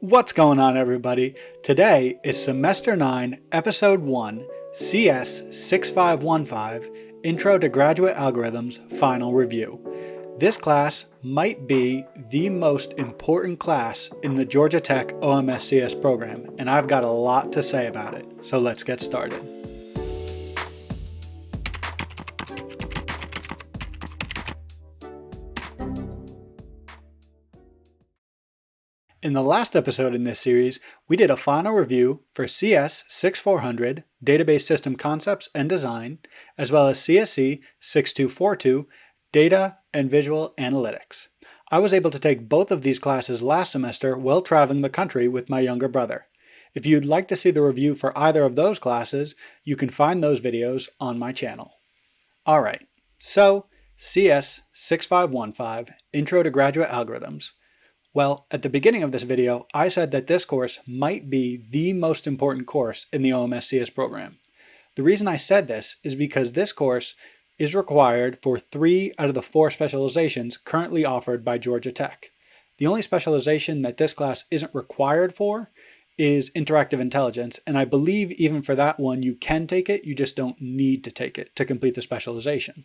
What's going on, everybody? Today is Semester 9, Episode 1, CS6515, Intro to Graduate Algorithms Final Review. This class might be the most important class in the Georgia Tech OMSCS program, and I've got a lot to say about it, so let's get started. In the last episode in this series, we did a final review for CS6400, Database System Concepts and Design, as well as CSC6242, Data and Visual Analytics. I was able to take both of these classes last semester while traveling the country with my younger brother. If you'd like to see the review for either of those classes, you can find those videos on my channel. Alright, so CS6515, Intro to Graduate Algorithms. Well, at the beginning of this video, I said that this course might be the most important course in the OMSCS program. The reason I said this is because this course is required for 3 out of the 4 specializations currently offered by Georgia Tech. The only specialization that this class isn't required for is interactive intelligence, and I believe even for that one you can take it, you just don't need to take it to complete the specialization.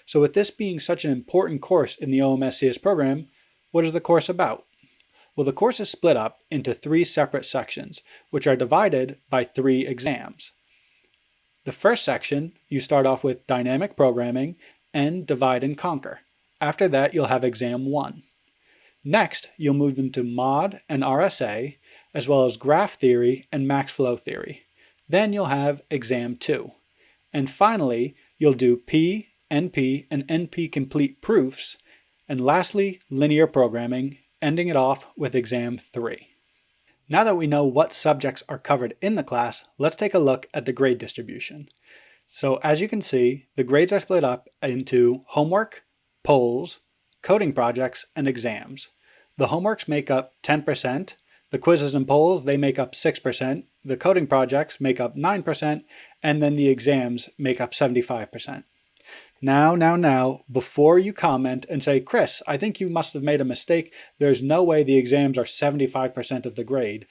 So with this being such an important course in the OMSCS program, what is the course about? Well, the course is split up into 3 separate sections, which are divided by 3 exams. The first section, you start off with dynamic programming and divide and conquer. After that, you'll have exam 1. Next, you'll move into mod and RSA, as well as graph theory and max flow theory. Then you'll have exam 2. And finally, you'll do P, NP, and NP complete proofs, and lastly, linear programming, ending it off with exam 3. Now that we know what subjects are covered in the class, let's take a look at the grade distribution. So as you can see, the grades are split up into homework, polls, coding projects, and exams. The homeworks make up 10%, the quizzes and polls, they make up 6%, the coding projects make up 9%, and then the exams make up 75%. Now, before you comment and say, Chris, I think you must have made a mistake. There's no way the exams are 75% of the grade.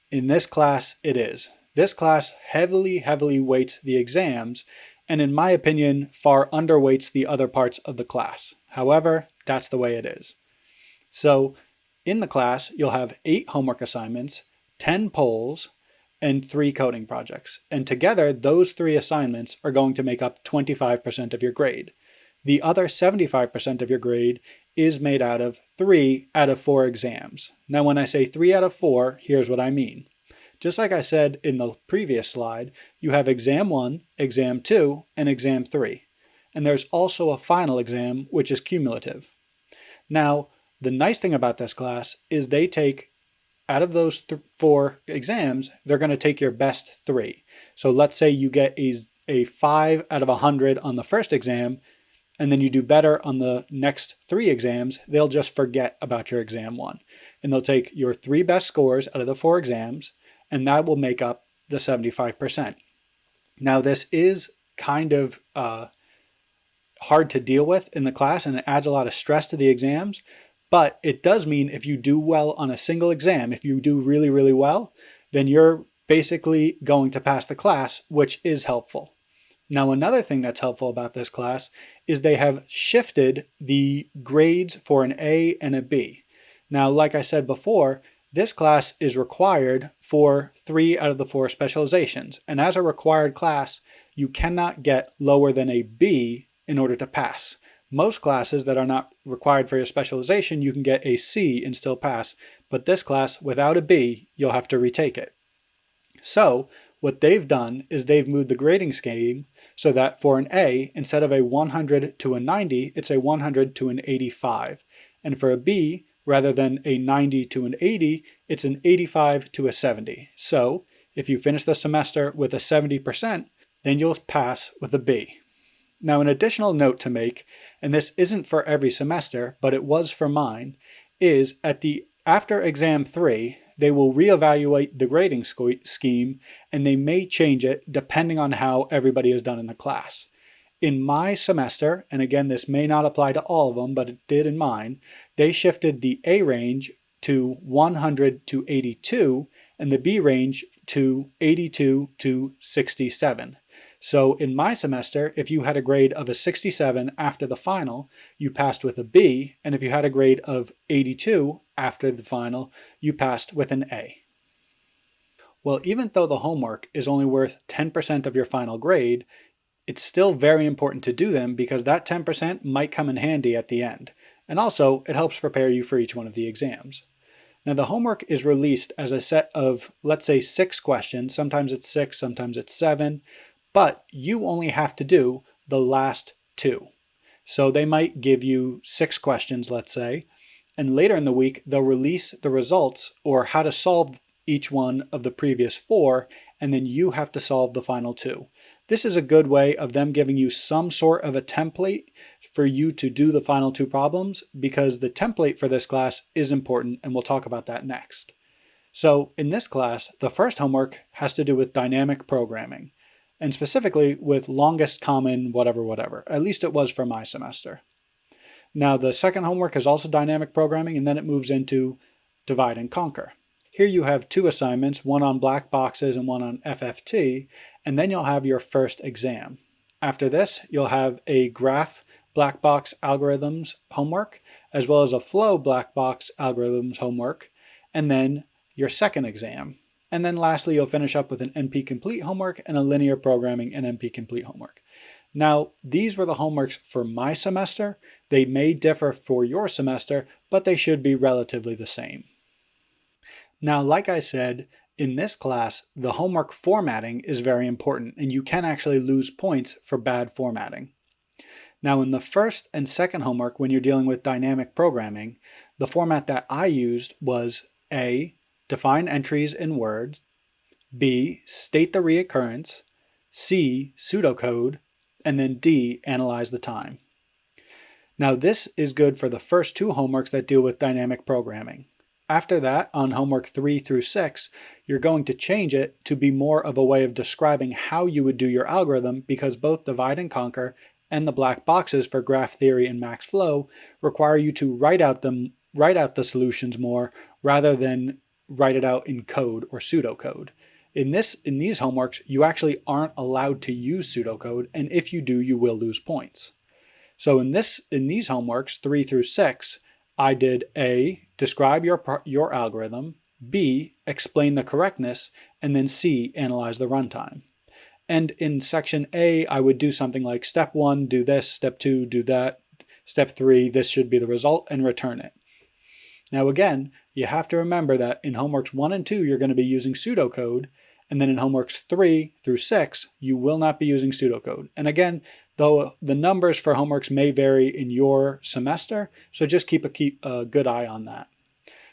In this class, it is. This class heavily weights the exams, and in my opinion, far underweights the other parts of the class. However, that's the way it is. So, in the class, you'll have 8 homework assignments, 10 polls, and 3 coding projects. And together, those 3 assignments are going to make up 25% of your grade. The other 75% of your grade is made out of 3 out of 4 exams. Now, when I say 3 out of 4, here's what I mean. Just like I said in the previous slide, you have exam 1, exam 2, and exam 3. And there's also a final exam, which is cumulative. Now, the nice thing about this class is they take out of those 4 exams, they're going to take your best 3. So let's say you get a 5 out of 100 on the first exam, and then you do better on the next 3 exams, they'll just forget about your exam 1. And they'll take your 3 best scores out of the 4 exams, and that will make up the 75%. Now this is kind of hard to deal with in the class, and it adds a lot of stress to the exams. But it does mean if you do well on a single exam, if you do really well, then you're basically going to pass the class, which is helpful. Now, another thing that's helpful about this class is they have shifted the grades for an A and a B. Now, like I said before, this class is required for 3 out of the 4 specializations. And as a required class, you cannot get lower than a B in order to pass. Most classes that are not required for your specialization, you can get a C and still pass, but this class, without a B, you'll have to retake it. So what they've done is they've moved the grading scheme so that for an A, instead of a 100 to a 90, it's a 100 to an 85. And for a B, rather than a 90 to an 80, it's an 85 to a 70. So if you finish the semester with a 70%, then you'll pass with a B. Now, an additional note to make, and this isn't for every semester, but it was for mine, is after exam 3, they will reevaluate the grading scheme, and they may change it depending on how everybody has done in the class. In my semester, and again, this may not apply to all of them, but it did in mine, they shifted the A range to 100 to 82, and the B range to 82 to 67. So in my semester, if you had a grade of a 67 after the final, you passed with a B, and if you had a grade of 82 after the final, you passed with an A. Well, even though the homework is only worth 10% of your final grade, it's still very important to do them because that 10% might come in handy at the end. And also, it helps prepare you for each one of the exams. Now, the homework is released as a set of, let's say, 6 questions. Sometimes it's 6, sometimes it's 7, but you only have to do the last 2. So they might give you 6 questions, let's say, and later in the week, they'll release the results or how to solve each one of the previous 4, and then you have to solve the final 2. This is a good way of them giving you some sort of a template for you to do the final 2 problems, because the template for this class is important, and we'll talk about that next. So in this class, the first homework has to do with dynamic programming, and specifically with longest common whatever. At least it was for my semester. Now the second homework is also dynamic programming, and then it moves into divide and conquer. Here you have 2 assignments, one on black boxes and one on FFT, and then you'll have your first exam. After this, you'll have a graph black box algorithms homework, as well as a flow black box algorithms homework, and then your second exam. And then lastly, you'll finish up with an NP complete homework and a linear programming and NP complete homework. Now, these were the homeworks for my semester. They may differ for your semester, but they should be relatively the same. Now, like I said, in this class, the homework formatting is very important, and you can actually lose points for bad formatting. Now, in the first and second homework, when you're dealing with dynamic programming, the format that I used was A, define entries in words, B, state the reoccurrence, C, pseudocode, and then D, analyze the time. Now, this is good for the first 2 homeworks that deal with dynamic programming. After that, on homework 3 through 6, you're going to change it to be more of a way of describing how you would do your algorithm, because both divide and conquer and the black boxes for graph theory and max flow require you to write out the solutions more rather than write it out in code or pseudocode. In these homeworks, you actually aren't allowed to use pseudocode, and if you do, you will lose points. So in these homeworks, 3 through 6, I did A, describe your algorithm, B, explain the correctness, and then C, analyze the runtime. And in section A, I would do something like step 1, do this, step 2, do that, step 3, this should be the result, and return it. Now again, you have to remember that in homeworks 1 and 2, you're going to be using pseudocode, and then in homeworks 3 through 6, you will not be using pseudocode. And again, though the numbers for homeworks may vary in your semester, so just keep a good eye on that.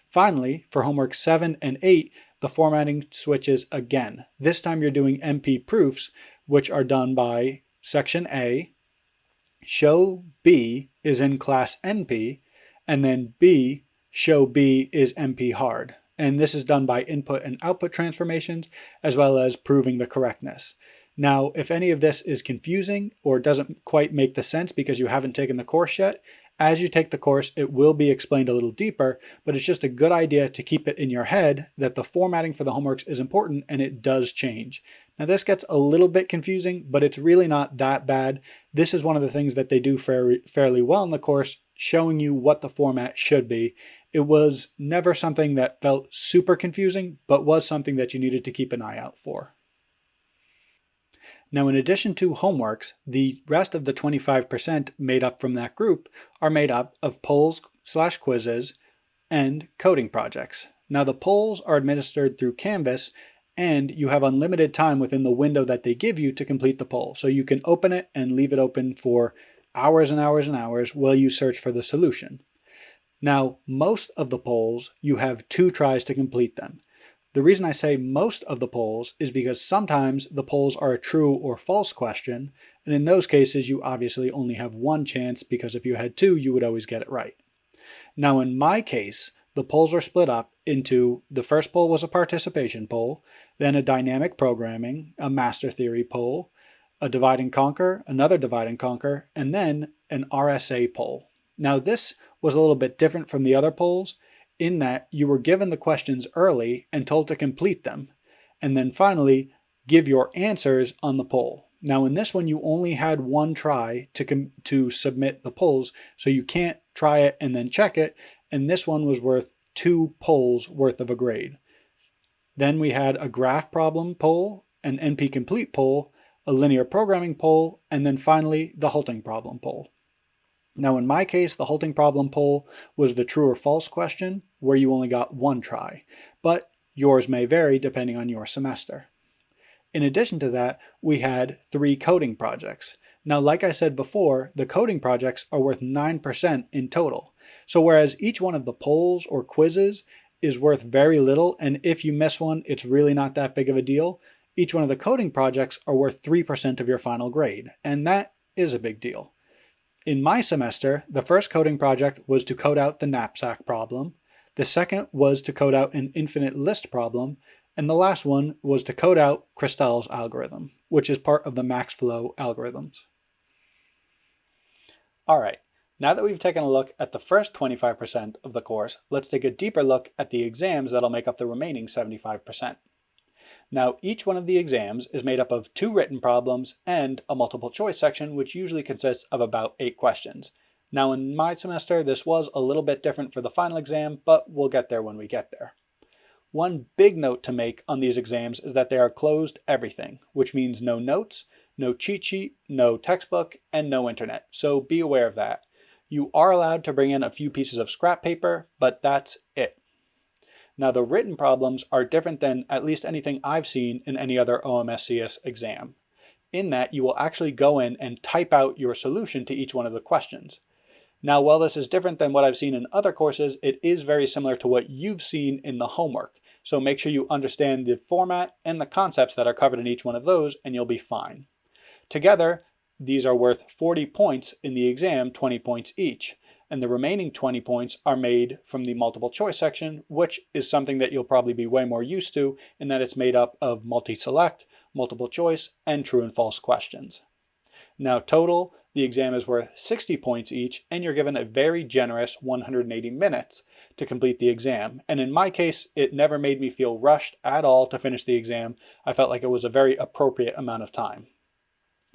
Finally, for homework 7 and 8, the formatting switches again. This time you're doing NP proofs, which are done by section A, show B is in class NP, and then B, show B is NP hard. And this is done by input and output transformations, as well as proving the correctness. Now, if any of this is confusing or doesn't quite make the sense because you haven't taken the course yet, as you take the course, it will be explained a little deeper, but it's just a good idea to keep it in your head that the formatting for the homeworks is important, and it does change. Now, this gets a little bit confusing, but it's really not that bad. This is one of the things that they do fairly well in the course, showing you what the format should be. It was never something that felt super confusing, but was something that you needed to keep an eye out for. Now, in addition to homeworks, the rest of the 25% made up from that group are made up of polls/quizzes and coding projects. Now, the polls are administered through Canvas, and you have unlimited time within the window that they give you to complete the poll. So you can open it and leave it open for hours and hours and hours while you search for the solution. Now, most of the polls, you have 2 tries to complete them. The reason I say most of the polls is because sometimes the polls are a true or false question, and in those cases you obviously only have 1 chance, because if you had 2, you would always get it right. Now in my case, the polls are split up into, the first poll was a participation poll, then a dynamic programming, a master theory poll, a divide and conquer, another divide and conquer, and then an RSA poll. Now this was a little bit different from the other polls in that you were given the questions early and told to complete them, and then finally give your answers on the poll. Now in this one you only had one try to submit the polls, so you can't try it and then check it, and this one was worth 2 polls worth of a grade. Then we had a graph problem poll, an NP complete poll, a linear programming poll, and then finally the halting problem poll. Now in my case, the halting problem poll was the true or false question, where you only got one try, but yours may vary depending on your semester. In addition to that, we had 3 coding projects. Now, like I said before, the coding projects are worth 9% in total. So whereas each one of the polls or quizzes is worth very little, and if you miss one, it's really not that big of a deal, each one of the coding projects are worth 3% of your final grade, and that is a big deal. In my semester, the first coding project was to code out the knapsack problem, the second was to code out an infinite list problem, and the last one was to code out Krustal's algorithm, which is part of the MaxFlow algorithms. Alright, now that we've taken a look at the first 25% of the course, let's take a deeper look at the exams that'll make up the remaining 75%. Now, each one of the exams is made up of 2 written problems and a multiple choice section, which usually consists of about 8 questions. Now, in my semester, this was a little bit different for the final exam, but we'll get there when we get there. One big note to make on these exams is that they are closed everything, which means no notes, no cheat sheet, no textbook, and no internet, so be aware of that. You are allowed to bring in a few pieces of scrap paper, but that's it. Now the written problems are different than at least anything I've seen in any other OMSCS exam, in that you will actually go in and type out your solution to each one of the questions. Now, while this is different than what I've seen in other courses, it is very similar to what you've seen in the homework. So make sure you understand the format and the concepts that are covered in each one of those, and you'll be fine. Together, these are worth 40 points in the exam, 20 points each. And the remaining 20 points are made from the multiple choice section, which is something that you'll probably be way more used to, in that it's made up of multi-select, multiple choice, and true and false questions. Now total, the exam is worth 60 points each, and you're given a very generous 180 minutes to complete the exam. And in my case, it never made me feel rushed at all to finish the exam. I felt like it was a very appropriate amount of time.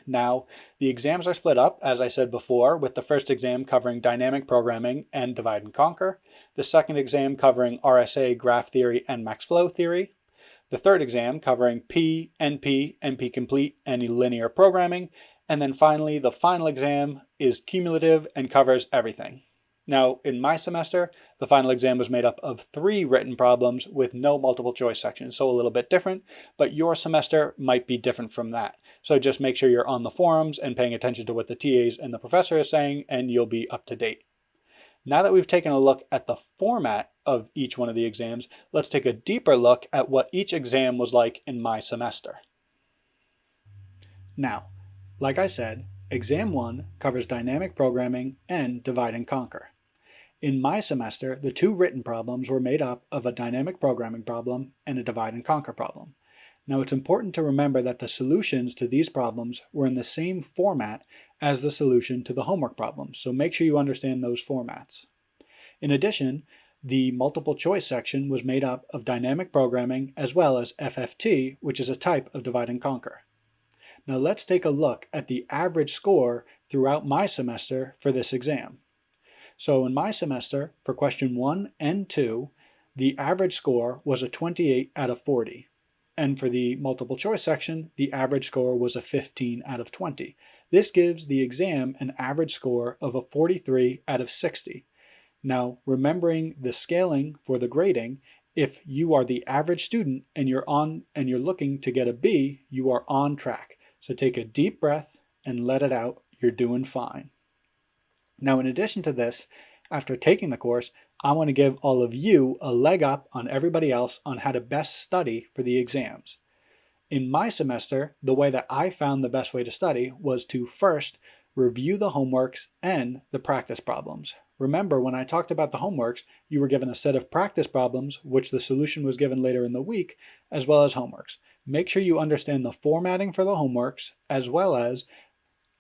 Now, the exams are split up, as I said before, with the first exam covering dynamic programming and divide and conquer, the second exam covering RSA, graph theory, and MaxFlow theory, the third exam covering P, NP, NP complete, and linear programming, and then finally the final exam is cumulative and covers everything. Now, in my semester, the final exam was made up of 3 written problems with no multiple choice section, so a little bit different, but your semester might be different from that. So just make sure you're on the forums and paying attention to what the TAs and the professor is saying, and you'll be up to date. Now that we've taken a look at the format of each one of the exams, let's take a deeper look at what each exam was like in my semester. Now, like I said, Exam 1 covers dynamic programming and divide and conquer. In my semester, the 2 written problems were made up of a dynamic programming problem and a divide and conquer problem. Now it's important to remember that the solutions to these problems were in the same format as the solution to the homework problems, so make sure you understand those formats. In addition, the multiple choice section was made up of dynamic programming as well as FFT, which is a type of divide and conquer. Now let's take a look at the average score throughout my semester for this exam. So in my semester, for question 1 and 2, the average score was a 28 out of 40. And for the multiple choice section, the average score was a 15 out of 20. This gives the exam an average score of a 43 out of 60. Now, remembering the scaling for the grading, if you are the average student and you're looking to get a B, you are on track. So take a deep breath and let it out. You're doing fine. Now, in addition to this, after taking the course, I want to give all of you a leg up on everybody else on how to best study for the exams. In my semester, the way that I found the best way to study was to first review the homeworks and the practice problems. Remember, when I talked about the homeworks, you were given a set of practice problems, which the solution was given later in the week, as well as homeworks. Make sure you understand the formatting for the homeworks, as well as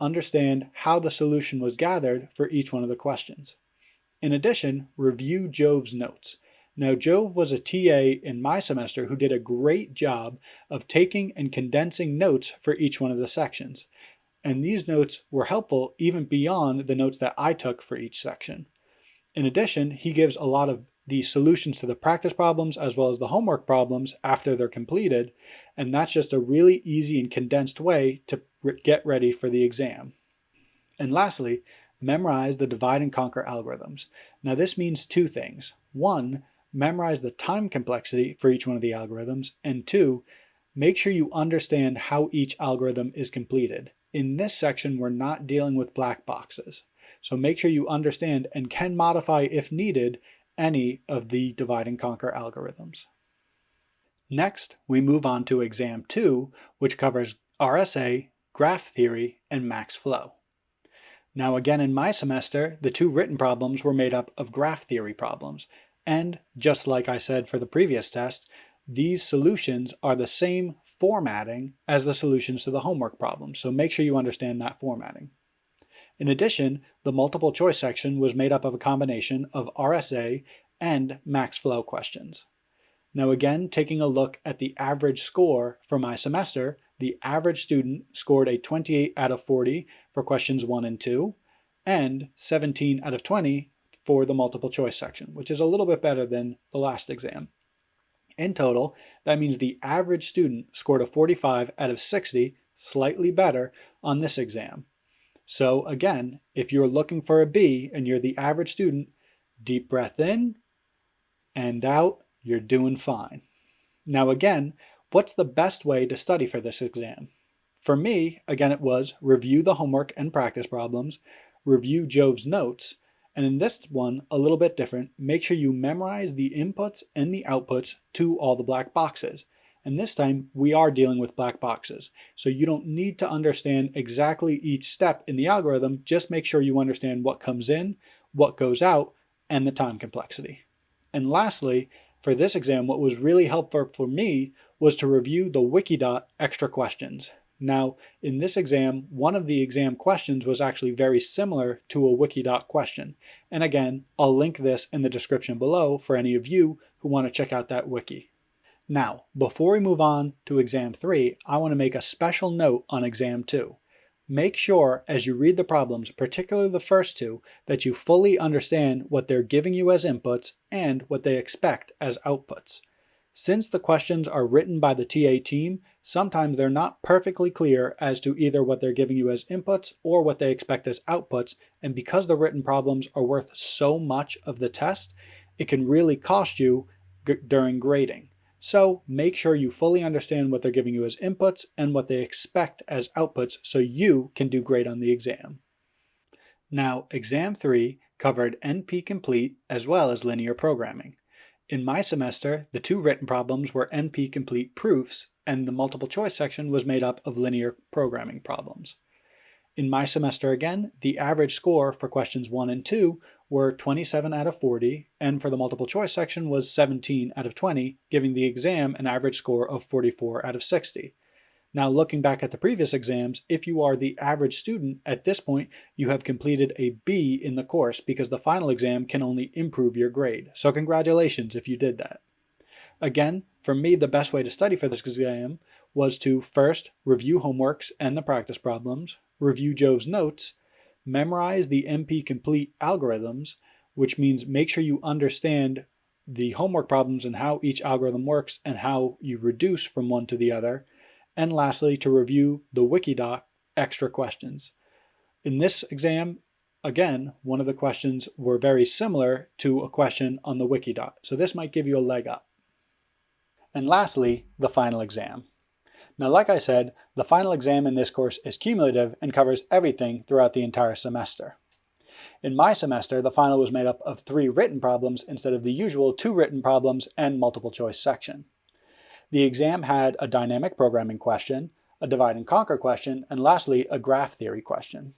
understand how the solution was gathered for each one of the questions. In addition, review Jove's notes. Now, Jove was a TA in my semester who did a great job of taking and condensing notes for each one of the sections. And these notes were helpful even beyond the notes that I took for each section. In addition, he gives a lot of the solutions to the practice problems as well as the homework problems after they're completed, and that's just a really easy and condensed way to get ready for the exam. And lastly, memorize the divide and conquer algorithms. Now this means two things. One, memorize the time complexity for each one of the algorithms, and two, make sure you understand how each algorithm is completed. In this section, we're not dealing with black boxes, so make sure you understand and can modify, if needed, any of the divide and conquer algorithms. Next, we move on to exam 2, which covers RSA, graph theory, and max flow. Now again, in my semester, the two written problems were made up of graph theory problems. And just like I said for the previous test, these solutions are the same formatting as the solutions to the homework problems, so make sure you understand that formatting. In addition, the multiple choice section was made up of a combination of RSA and max flow questions. Now again, taking a look at the average score for my semester, the average student scored a 28 out of 40 for questions 1 and 2, and 17 out of 20 for the multiple choice section, which is a little bit better than the last exam. In total, that means the average student scored a 45 out of 60, slightly better on this exam. So again, if you're looking for a B and you're the average student, deep breath in and out, you're doing fine. Now again, what's the best way to study for this exam? For me, again, it was review the homework and practice problems, review Jove's notes, and in this one, a little bit different, make sure you memorize the inputs and the outputs to all the black boxes. And this time, we are dealing with black boxes. So you don't need to understand exactly each step in the algorithm, just make sure you understand what comes in, what goes out, and the time complexity. And lastly, for this exam, what was really helpful for me was to review the wikidot extra questions. Now, in this exam, one of the exam questions was actually very similar to a wikidot question. And again, I'll link this in the description below for any of you who want to check out that wiki. Now, before we move on to exam 3, I want to make a special note on exam 2. Make sure as you read the problems, particularly the first two, that you fully understand what they're giving you as inputs and what they expect as outputs. Since the questions are written by the TA team, sometimes they're not perfectly clear as to either what they're giving you as inputs or what they expect as outputs, and because the written problems are worth so much of the test, it can really cost you during grading. So make sure you fully understand what they're giving you as inputs and what they expect as outputs so you can do great on the exam. Now, exam 3 covered NP complete as well as linear programming. In my semester, the two written problems were NP complete proofs, and the multiple choice section was made up of linear programming problems. In my semester again, the average score for questions 1 and 2 were 27 out of 40, and for the multiple choice section was 17 out of 20, giving the exam an average score of 44 out of 60. Now looking back at the previous exams, if you are the average student at this point, you have completed a B in the course because the final exam can only improve your grade. So congratulations if you did that. Again, for me, the best way to study for this exam was to first review homeworks and the practice problems, review Jove's notes, memorize the NP complete algorithms, which means make sure you understand the homework problems and how each algorithm works and how you reduce from one to the other, and lastly, to review the wikidot extra questions. In this exam, again, one of the questions were very similar to a question on the wikidot, so this might give you a leg up. And lastly, the final exam. Now, like I said, the final exam in this course is cumulative and covers everything throughout the entire semester. In my semester, the final was made up of 3 written problems instead of the usual 2 written problems and multiple choice section. The exam had a dynamic programming question, a divide and conquer question, and lastly, a graph theory question.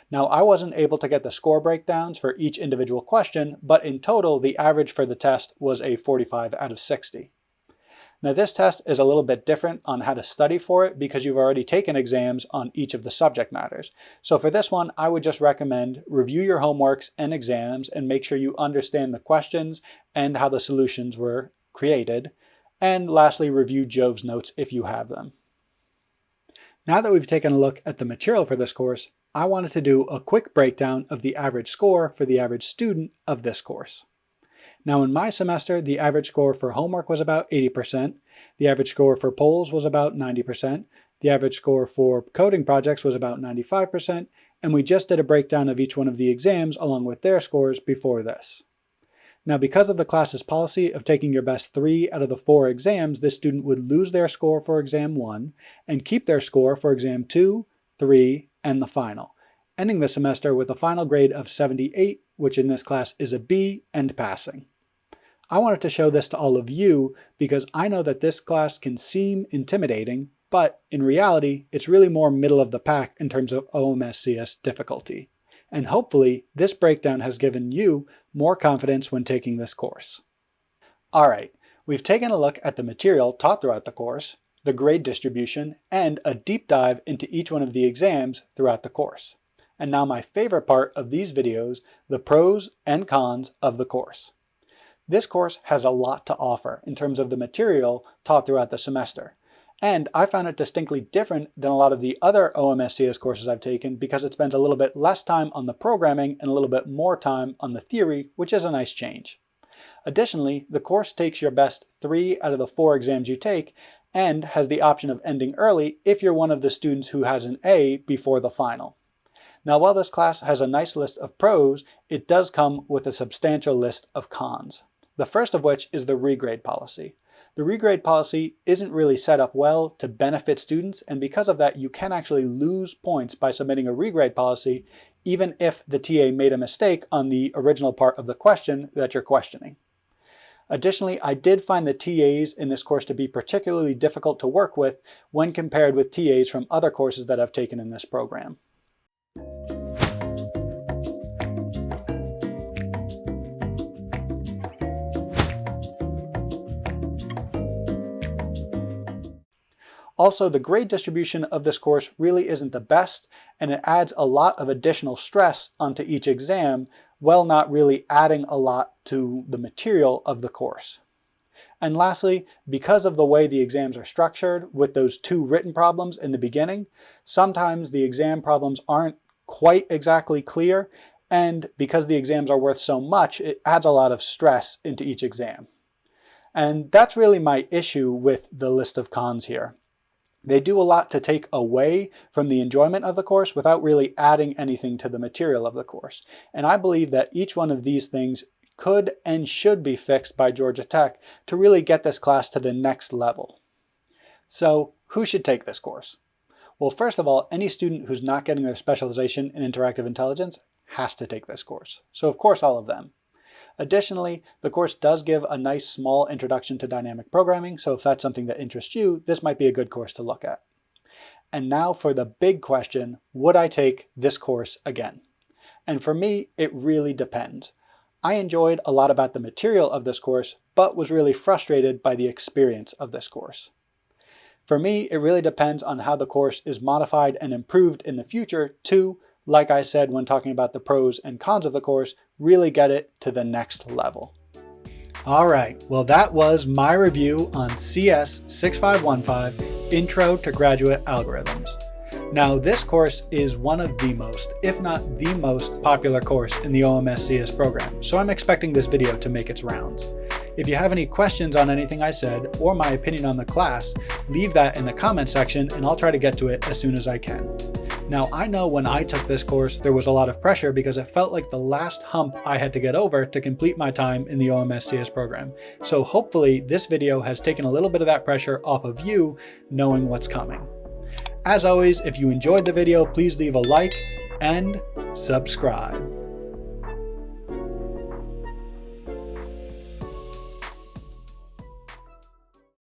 Now, I wasn't able to get the score breakdowns for each individual question, but in total, the average for the test was a 45 out of 60. Now this test is a little bit different on how to study for it because you've already taken exams on each of the subject matters. So for this one, I would just recommend review your homeworks and exams and make sure you understand the questions and how the solutions were created. And lastly, review Jove's notes if you have them. Now that we've taken a look at the material for this course, I wanted to do a quick breakdown of the average score for the average student of this course. Now in my semester, the average score for homework was about 80%, the average score for polls was about 90%, the average score for coding projects was about 95%, and we just did a breakdown of each one of the exams along with their scores before this. Now because of the class's policy of taking your best 3 out of the 4 exams, this student would lose their score for exam 1 and keep their score for exam 2, 3, and the final, ending the semester with a final grade of 78, which in this class is a B and passing. I wanted to show this to all of you because I know that this class can seem intimidating, but in reality, it's really more middle of the pack in terms of OMSCS difficulty. And hopefully, this breakdown has given you more confidence when taking this course. Alright, we've taken a look at the material taught throughout the course, the grade distribution, and a deep dive into each one of the exams throughout the course. And now my favorite part of these videos, the pros and cons of the course. This course has a lot to offer in terms of the material taught throughout the semester. And I found it distinctly different than a lot of the other OMSCS courses I've taken because it spends a little bit less time on the programming and a little bit more time on the theory, which is a nice change. Additionally, the course takes your best 3 out of the 4 exams you take and has the option of ending early if you're one of the students who has an A before the final. Now while this class has a nice list of pros, it does come with a substantial list of cons. The first of which is the regrade policy. The regrade policy isn't really set up well to benefit students, and because of that you can actually lose points by submitting a regrade policy even if the TA made a mistake on the original part of the question that you're questioning. Additionally, I did find the TAs in this course to be particularly difficult to work with when compared with TAs from other courses that I've taken in this program. Also, the grade distribution of this course really isn't the best, and it adds a lot of additional stress onto each exam, while not really adding a lot to the material of the course. And lastly, because of the way the exams are structured, with those 2 written problems in the beginning, sometimes the exam problems aren't quite exactly clear, and because the exams are worth so much, it adds a lot of stress into each exam. And that's really my issue with the list of cons here. They do a lot to take away from the enjoyment of the course without really adding anything to the material of the course. And I believe that each one of these things could and should be fixed by Georgia Tech to really get this class to the next level. So who should take this course? Well, first of all, any student who's not getting their specialization in interactive intelligence has to take this course. So of course all of them. Additionally, the course does give a nice small introduction to dynamic programming, so if that's something that interests you, this might be a good course to look at. And now for the big question, would I take this course again? And for me, it really depends. I enjoyed a lot about the material of this course, but was really frustrated by the experience of this course. For me, it really depends on how the course is modified and improved in the future to, like I said when talking about the pros and cons of the course, really get it to the next level. Alright, well that was my review on CS6515, Intro to Graduate Algorithms. Now this course is one of the most, if not the most, popular course in the OMSCS program, so I'm expecting this video to make its rounds. If you have any questions on anything I said, or my opinion on the class, leave that in the comment section and I'll try to get to it as soon as I can. Now I know when I took this course there was a lot of pressure because it felt like the last hump I had to get over to complete my time in the OMSCS program. So hopefully this video has taken a little bit of that pressure off of you knowing what's coming. As always, if you enjoyed the video, please leave a like and subscribe.